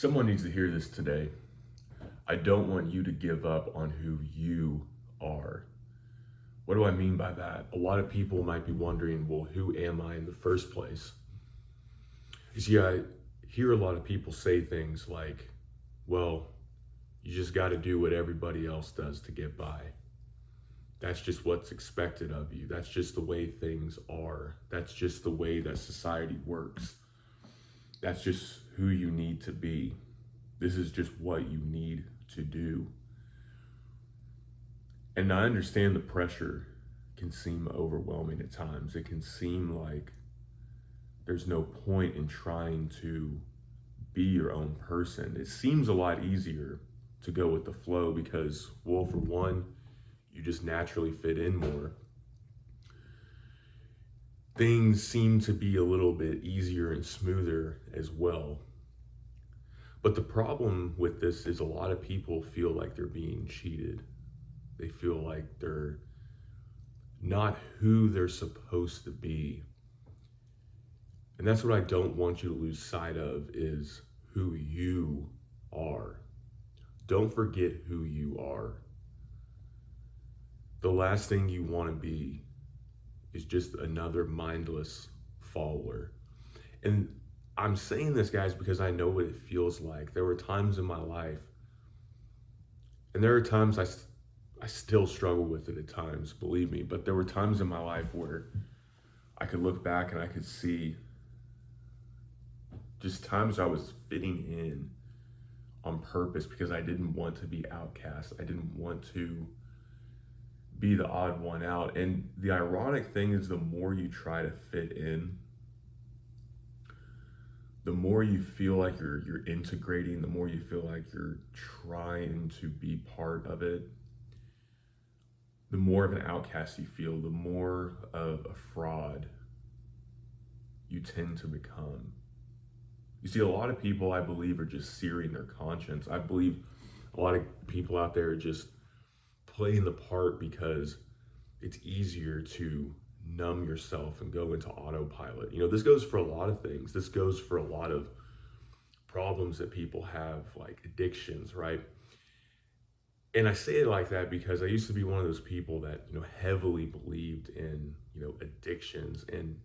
Someone needs to hear this today. I don't want you to give up on who you are. What do I mean by that? A lot of people might be wondering, well, who am I in the first place? You see, I hear a lot of people say things like, well, you just got to do what everybody else does to get by. That's just what's expected of you. That's just the way things are. That's just the way that society works. That's just who you need to be. This is just what you need to do. And I understand the pressure can seem overwhelming at times. It can seem like there's no point in trying to be your own person. It seems a lot easier to go with the flow because, well, for one, you just naturally fit in more. Things seem to be a little bit easier and smoother as well. But the problem with this is a lot of people feel like they're being cheated. They feel like they're not who they're supposed to be. And that's what I don't want you to lose sight of is who you are. Don't forget who you are. The last thing you want to be is just another mindless follower. And I'm saying this, guys, because I know what it feels like. There were times in my life, and there are times I still struggle with it at times, believe me, but there were times in my life where I could look back and I could see just times I was fitting in on purpose because I didn't want to be outcast. I didn't want to be the odd one out. And the ironic thing is the more you try to fit in, the more you feel like you're integrating, the more you feel like you're trying to be part of it, the more of an outcast you feel, the more of a fraud you tend to become. You see, a lot of people, I believe, are just searing their conscience. I believe a lot of people out there are just playing the part because it's easier to numb yourself and go into autopilot. This goes for a lot of things. This goes for a lot of problems that people have, like addictions, right? And I say it like that because I used to be one of those people that, heavily believed in, addictions. And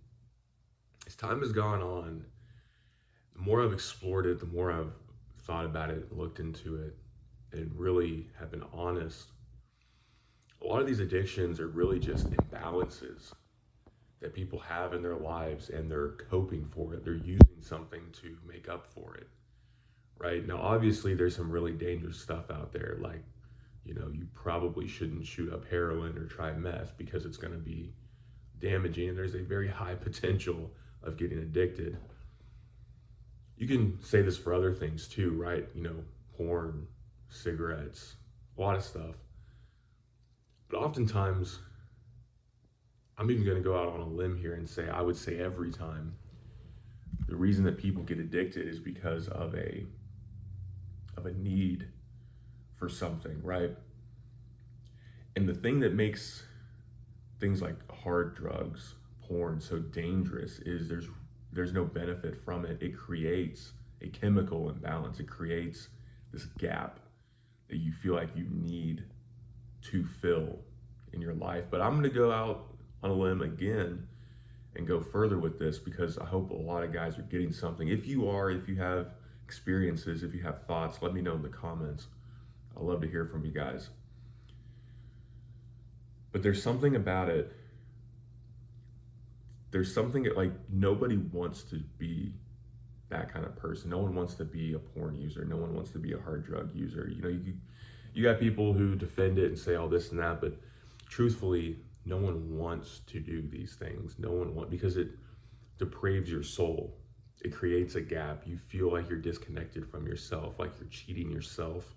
as time has gone on, the more I've explored it, the more I've thought about it, looked into it, and really have been honest. A lot of these addictions are really just imbalances that people have in their lives and they're coping for it. They're using something to make up for it, right? Now, obviously, there's some really dangerous stuff out there. Like, you probably shouldn't shoot up heroin or try meth because it's going to be damaging and there's a very high potential of getting addicted. You can say this for other things too, right? Porn, cigarettes, a lot of stuff. But oftentimes, I'm even going to go out on a limb here and say, I would say every time, the reason that people get addicted is because of a need for something, right? And the thing that makes things like hard drugs, porn so dangerous is there's no benefit from it. It creates a chemical imbalance. It creates this gap that you feel like you need to fill in your life. But I'm going to go out on a limb again and go further with this because I hope a lot of guys are getting something. If you have experiences, if you have thoughts, let me know in the comments. I'd love to hear from you guys. But there's something about it. There's something like nobody wants to be that kind of person. No one wants to be a porn user. No one wants to be a hard drug user. You got people who defend it and say all this and that, but truthfully, no one wants to do these things. No one wants, because it depraves your soul. It creates a gap. You feel like you're disconnected from yourself, like you're cheating yourself,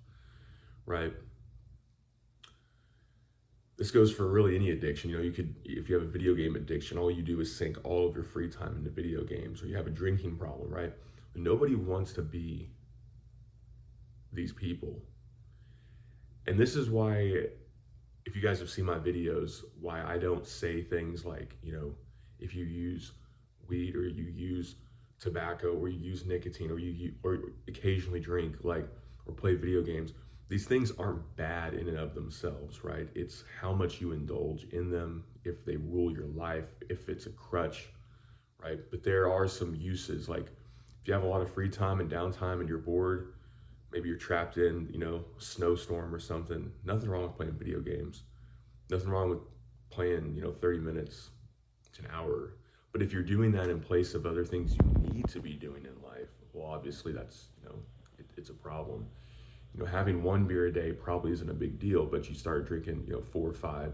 right? This goes for really any addiction. If you have a video game addiction, all you do is sink all of your free time into video games, or you have a drinking problem, right? But nobody wants to be these people. And this is why, if you guys have seen my videos, why I don't say things like, if you use weed or you use tobacco, or you use nicotine, or or occasionally drink, like, or play video games. These things aren't bad in and of themselves, right? It's how much you indulge in them, if they rule your life, if it's a crutch, right? But there are some uses, like if you have a lot of free time and downtime and you're bored, maybe you're trapped in, a snowstorm or something. Nothing wrong with playing video games. Nothing wrong with playing, 30 minutes to an hour. But if you're doing that in place of other things you need to be doing in life, well, obviously that's, it's a problem. Having one beer a day probably isn't a big deal, but you start drinking, 4 or 5,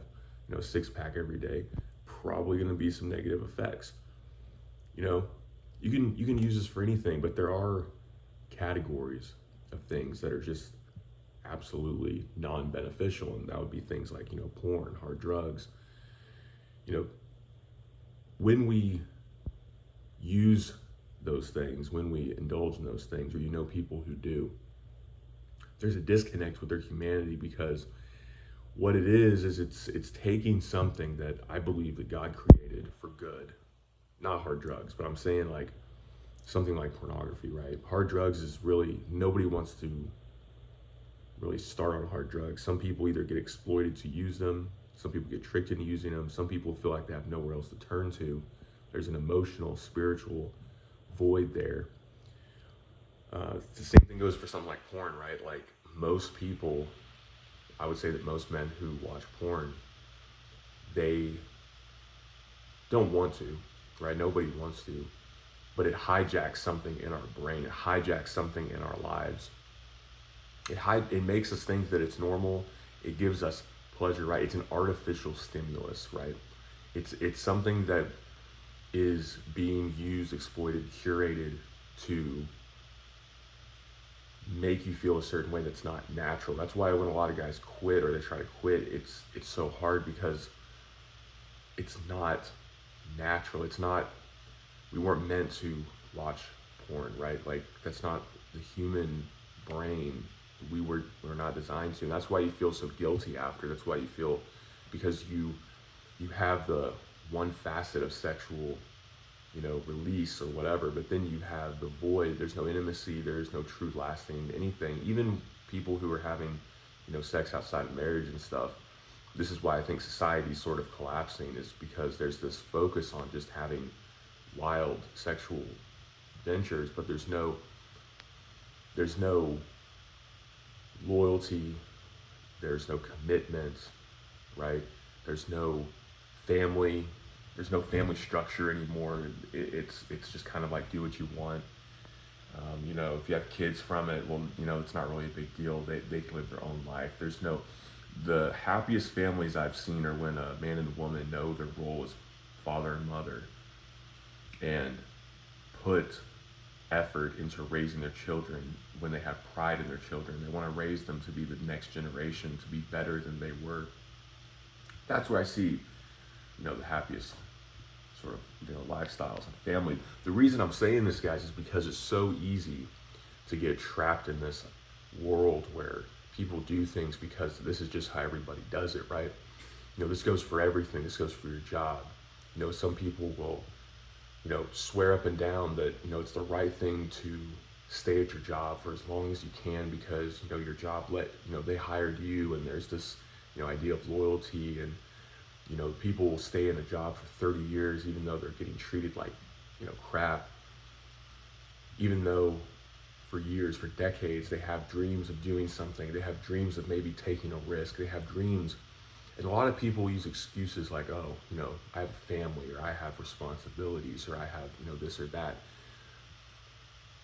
six-pack every day, probably going to be some negative effects. You know, you can use this for anything, but there are categories of things that are just absolutely non-beneficial, and that would be things like, porn, hard drugs. You know, when we use those things, when we indulge in those things, or people who do, there's a disconnect with their humanity, because what it is it's taking something that I believe that God created for good, not hard drugs, but I'm saying like something like pornography, right? Hard drugs is really, nobody wants to really start on hard drugs. Some people either get exploited to use them, some people get tricked into using them, some people feel like they have nowhere else to turn to. There's an emotional, spiritual void there. The same thing goes for something like porn, right? Like most people, I would say that most men who watch porn, they don't want to, right? Nobody wants to, but it hijacks something in our brain. It hijacks something in our lives. It makes us think that it's normal. It gives us pleasure, right? It's an artificial stimulus, right? It's something that is being used, exploited, curated to make you feel a certain way that's not natural. That's why when a lot of guys quit or they try to quit, it's so hard, because it's not natural. It's not, we weren't meant to watch porn, right? Like that's not the human brain. We're not designed to. And that's why you feel so guilty after. That's why you feel, because you have the one facet of sexual, release or whatever, but then you have the void. There's no intimacy. There's no true lasting anything. Even people who are having, sex outside of marriage and stuff. This is why I think society's sort of collapsing, is because there's this focus on just having wild sexual adventures, but there's no loyalty, there's no commitment, right? There's no family, there's no family structure anymore. It's just kind of like do what you want. If you have kids from it, well, it's not really a big deal. They can live their own life. The happiest families I've seen are when a man and a woman know their role as father and mother and put effort into raising their children. When they have pride in their children, they want to raise them to be the next generation, to be better than they were. That's where I see, the happiest sort of, lifestyles and family. The reason I'm saying this, guys, is because it's so easy to get trapped in this world where people do things because this is just how everybody does it, right? This goes for everything. This goes for your job. Some people will, swear up and down that, it's the right thing to stay at your job for as long as you can, because, your job they hired you, and there's this, idea of loyalty, and, people will stay in a job for 30 years, even though they're getting treated like, crap, even though for years, for decades, they have dreams of doing something. They have dreams of maybe taking a risk. They have dreams. And a lot of people use excuses like, oh, I have a family, or I have responsibilities, or I have, this or that.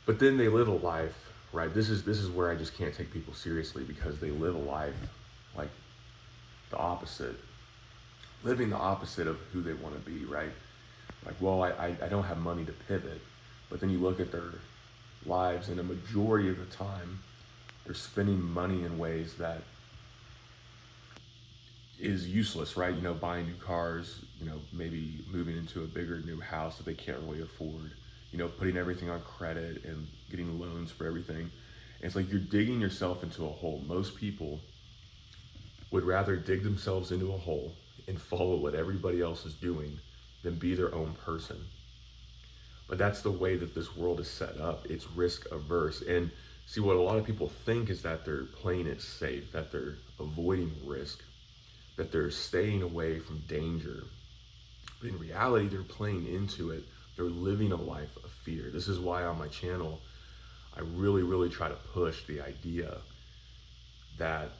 But then they live a life, right? This is where I just can't take people seriously, because they live a life like the opposite, living the opposite of who they want to be, right? Like, well, I don't have money to pivot. But then you look at their lives, and a majority of the time, they're spending money in ways that is useless, right? Buying new cars, maybe moving into a bigger new house that they can't really afford, putting everything on credit and getting loans for everything. And it's like you're digging yourself into a hole. Most people would rather dig themselves into a hole and follow what everybody else is doing than be their own person. But that's the way that this world is set up. It's risk averse. And see, what a lot of people think is that they're playing it safe, that they're avoiding risk, that they're staying away from danger. But in reality, they're playing into it. They're living a life of fear. This is why on my channel, I really, really try to push the idea that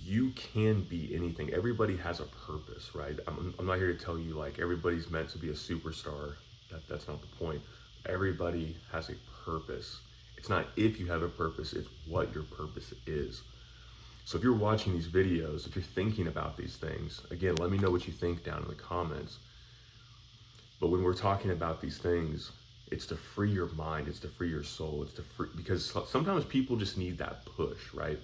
you can be anything. Everybody has a purpose, right? I'm not here to tell you like everybody's meant to be a superstar. That's not the point. Everybody has a purpose. It's not if you have a purpose, it's what your purpose is. So if you're watching these videos, if you're thinking about these things, again, let me know what you think down in the comments. But when we're talking about these things, it's to free your mind, it's to free your soul, it's to free, because sometimes people just need that push, right?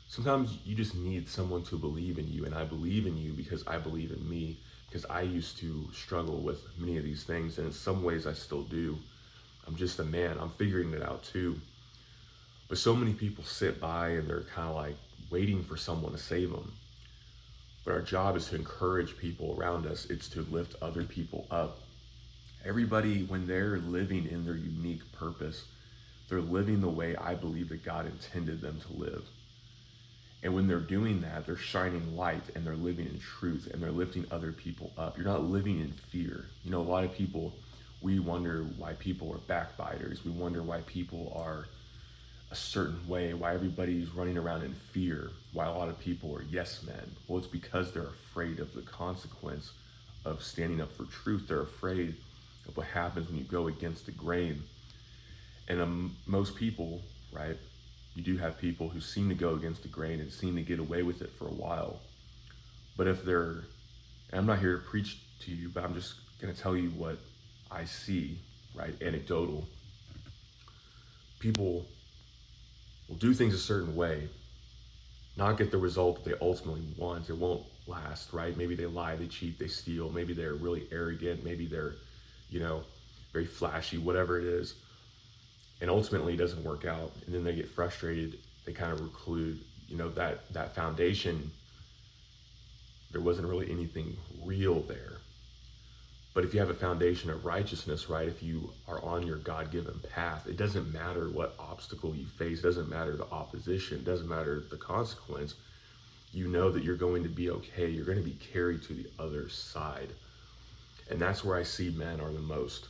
Sometimes you just need someone to believe in you, and I believe in you because I believe in me, because I used to struggle with many of these things, and in some ways I still do. I'm just a man, I'm figuring it out too. But so many people sit by and they're kind of like waiting for someone to save them. But our job is to encourage people around us. It's to lift other people up. Everybody, when they're living in their unique purpose, they're living the way I believe that God intended them to live. And when they're doing that, they're shining light and they're living in truth and they're lifting other people up. You're not living in fear. You know, a lot of people, we wonder why people are backbiters. We wonder why people are a certain way, why everybody's running around in fear, why a lot of people are yes men. Well, it's because they're afraid of the consequence of standing up for truth. They're afraid of what happens when you go against the grain. And most people, right, you do have people who seem to go against the grain and seem to get away with it for a while. But if they're, and I'm not here to preach to you, but I'm just going to tell you what I see, right, anecdotal. People will do things a certain way, not get the result that they ultimately want. It won't last, right? Maybe they lie, they cheat, they steal. Maybe they're really arrogant. Maybe they're, you know, very flashy, whatever it is. And ultimately it doesn't work out. And then they get frustrated. They kind of reclude, you know, that foundation, there wasn't really anything real there. But if you have a foundation of righteousness, right, if you are on your God-given path, it doesn't matter what obstacle you face, it doesn't matter the opposition, it doesn't matter the consequence. You know that you're going to be okay, you're going to be carried to the other side. And that's where I see men are the most.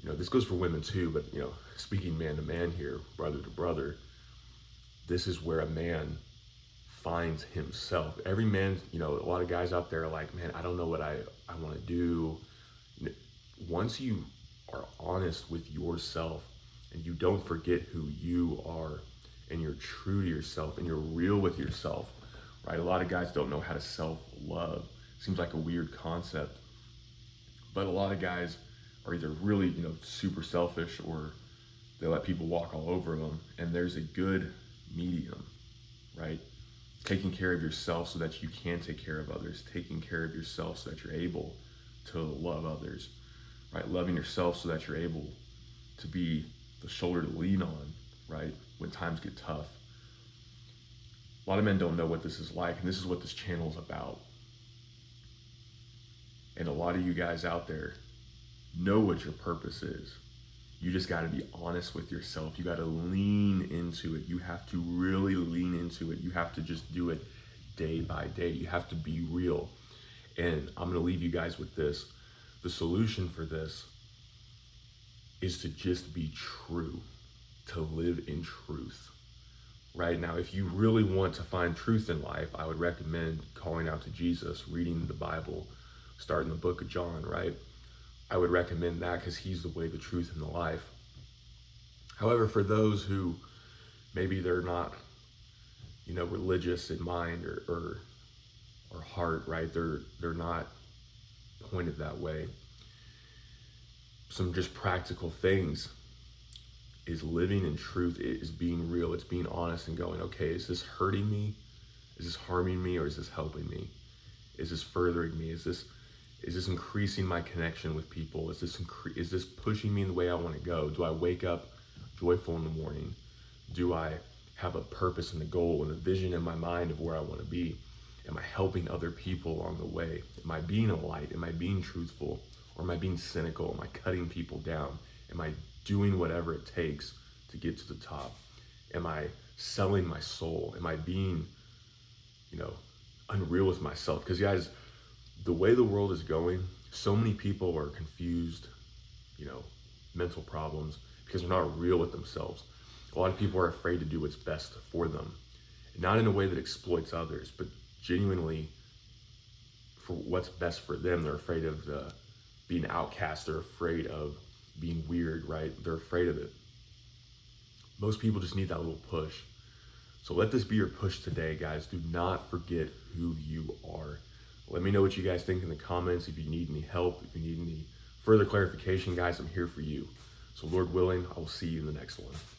You know, this goes for women too, but, you know, speaking man to man here, brother to brother, this is where a man finds himself. Every man, you know, a lot of guys out there are like, man, I don't know what I want to do. Once you are honest with yourself and you don't forget who you are and you're true to yourself and you're real with yourself, right? A lot of guys don't know how to self-love. Seems like a weird concept, but a lot of guys are either really, you know, super selfish or they let people walk all over them. And there's a good medium, right? Taking care of yourself so that you can take care of others, taking care of yourself so that you're able to love others, right? Loving yourself so that you're able to be the shoulder to lean on, right? When times get tough. A lot of men don't know what this is like, and this is what this channel is about. And a lot of you guys out there know what your purpose is. You just got to be honest with yourself. You got to lean into it. You have to really lean into it. You have to just do it day by day. You have to be real. And I'm going to leave you guys with this. The solution for this is to just be true, to live in truth. Right now, if you really want to find truth in life, I would recommend calling out to Jesus, reading the Bible, starting the book of John, right? I would recommend that because he's the way, the truth, and the life. However, for those who maybe they're not, you know, religious in mind or heart, right? They're not pointed that way. Some just practical things is living in truth, is being real, it's being honest and going, okay, is this hurting me? Is this harming me, or is this helping me? Is this furthering me? Is this increasing my connection with people? Is this pushing me in the way I want to go? Do I wake up joyful in the morning? Do I have a purpose and a goal and a vision in my mind of where I want to be? Am I helping other people along the way? Am I being a light? Am I being truthful? Or am I being cynical? Am I cutting people down? Am I doing whatever it takes to get to the top? Am I selling my soul? Am I being, you know, unreal with myself? Because guys, the way the world is going, so many people are confused, mental problems, because they're not real with themselves. A lot of people are afraid to do what's best for them, not in a way that exploits others, but genuinely for what's best for them. They're afraid of being outcast. They're afraid of being weird, right? They're afraid of it. Most people just need that little push. So let this be your push today, guys. Do not forget who you are. Let me know what you guys think in the comments. If you need any help, if you need any further clarification, guys, I'm here for you. So Lord willing, I will see you in the next one.